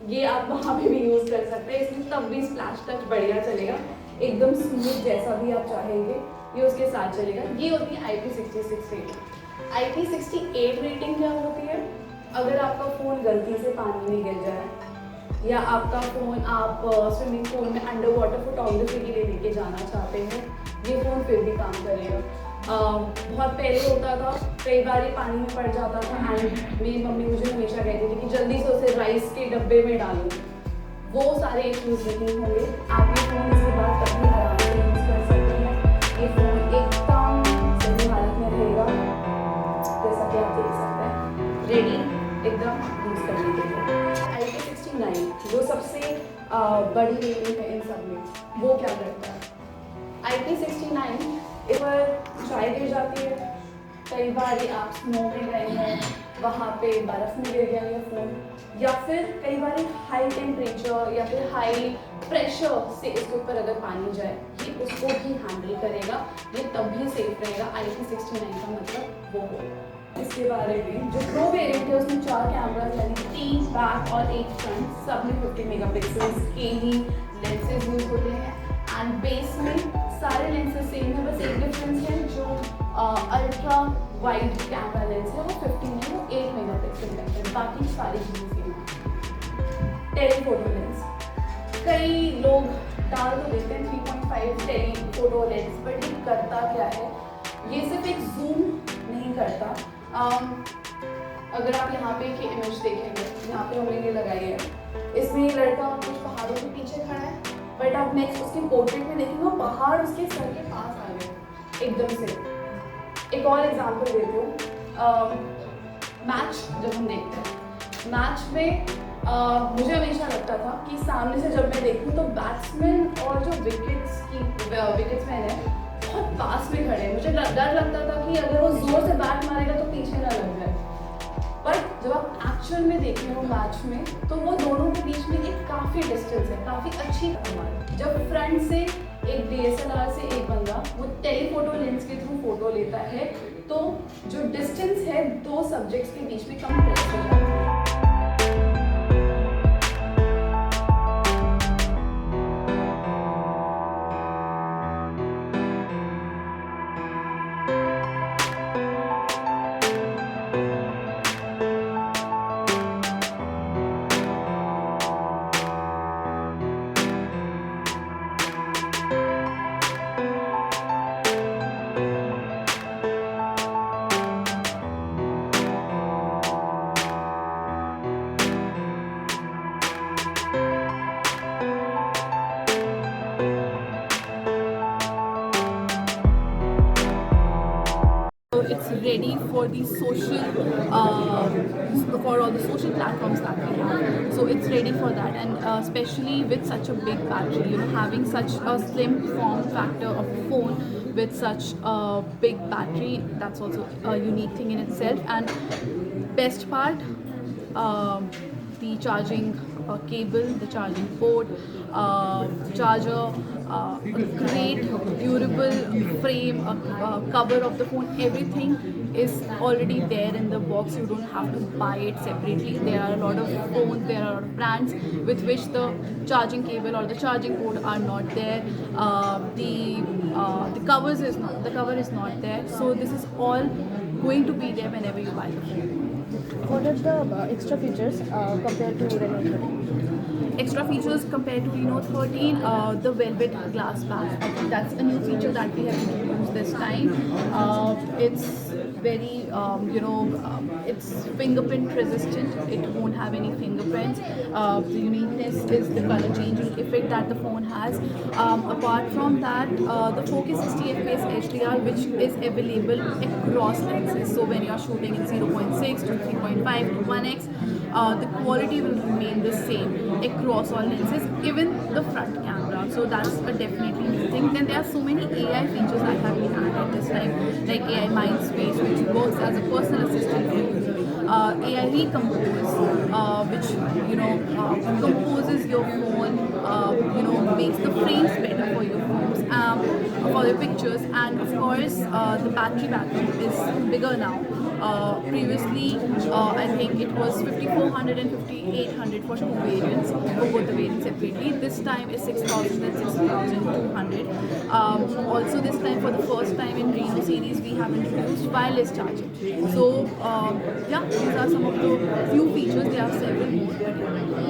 ये आप वहाँ पे भी यूज़ कर सकते हैं। इसमें तब भी स्प्लैश टच बढ़िया चलेगा, एकदम स्मूथ जैसा भी आप चाहेंगे ये उसके साथ चलेगा। ये होती है IP66 रेटिंग। IP68 रेटिंग क्या होती है? अगर आपका फ़ोन गलती से पानी में गिर जाए या आपका फ़ोन आप स्विमिंग पूल में अंडर वाटर फोटोग्राफी के लिए लेके जाना चाहते हैं, ये फ़ोन फिर भी काम करेगा। बहुत पहले होता था, कई बार ये पानी में पड़ जाता था एंड मेरी मम्मी मुझे हमेशा कहती थी कि जल्दी से उसे राइस के डब्बे में डालो। वो सारे इश्यूज नहीं होंगे। आप ये फ़ोन इसके बाद कभी आराम से यूज़ कर सकते हैं। ये फ़ोन एकदम सही हालत में रहेगा, जैसा कि आप देख सकते हैं, रेडी एकदम यूज़ करने के लिए। IP69 जो सबसे बड़ी रेटिंग है इन सब में, वो क्या करता है? IP69 इस पर चाय गिर जाती है, कई बार आप स्नो में गए हैं, वहाँ पे बर्फ़ में गिर गया ये फ़ोन, या फिर कई बार हाई टेम्परेचर या फिर हाई प्रेशर से इसके ऊपर अगर पानी जाए, ये उसको भी हैंडल करेगा, ये तब भी सेफ रहेगा। IP69 का मतलब वो हो। इसके बारे में जो प्रो वेरिएंट है उसमें 4 कैमराज यानी 3 बैक और 1 फ्रंट, सब में 50 मेगापिक्सल्स के ही लेंसेज यूज होते हैं एंड बेस में सारे लेंसेज सेम है, बस एक डिफरेंस है जो अल्ट्रा वाइड कैमरा लेंस है वो 15 है, वो 8 मेगापिक्सल का है, बाकी सारी चीज़ें सेम है। टेलीफोटो लेंस, कई लोग डाल तो देते हैं 3.5 टेलीफोटो लेंस, बट ये करता क्या है? ये सिर्फ एक जूम नहीं करता। अगर आप यहाँ पे की इमेज देखेंगे, यहाँ पे हमने ये लगाई है, इसमें ये लड़का कुछ पहाड़ों के पीछे खड़ा है, बट आप नेक्स्ट उसके पोर्ट्रेट में देखेंगे वो पहाड़ उसके सर के पास आ गए एकदम से। एक और एग्जांपल देती हूँ, मैच जब हम देखते हैं, मैच में मुझे हमेशा लगता था कि सामने से जब मैं देखूँ तो बैट्समैन और जो विकेट्समैन है बहुत पास में खड़े हैं। मुझे डर लगता था कि अगर वो जोर से बैट मारेगा तो पीछे ना लग जाए, बट जब आप एक्चुअल में देखें वो मैच में तो वो दोनों के बीच में एक काफ़ी डिस्टेंस है, काफ़ी अच्छी कमाल। जब फ्रंट से एक DSLR से एक बंदा वो टेलीफोटो लेंस के थ्रू फोटो लेता है तो जो डिस्टेंस है दो सब्जेक्ट्स के बीच में कंप्रेस हो जाता है। It's ready for the for all the social platforms that we have. So it's ready for that, and especially with such a big battery, having such a slim form factor of phone with such a big battery, that's also a unique thing in itself. And best part, the charging cable, the charging port, charger, a great durable frame, cover of the phone, everything is already there in the box. You don't have to buy it separately. There are a lot of phones, there are a lot of brands with which the charging cable or the charging port are not there. The cover is not there. So this is all going to be there whenever you buy the phone. What are the extra features compared to Reno 13? Extra features compared to Reno 13, the velvet glass back. I think that's a new feature that we have introduced this time. It's very, it's fingerprint resistant. It won't have any fingerprints. The uniqueness is the color changing effect that the phone has. Apart from that, the 4K 60 FPS HDR, which is available across lenses. So when you are shooting in 0.6 to 3.5 to 1x, the quality will remain the same across all lenses, even the front camera. So that's a definitely new thing. Then there are so many AI features that have been added this time, like AI Mindspace, which works as a personal assistant for you. AI Recompose, which composes your phone, makes the frames better for your phones. for your pictures, and of course the battery backup is bigger now. Previously I think it was 5400 and 5800 for two variants, for both the variants separately. This time is 6000 and 6200. Also this time, for the first time in Reno series, we have introduced wireless charging. So yeah, these are some of the few features. There are several more, but yeah.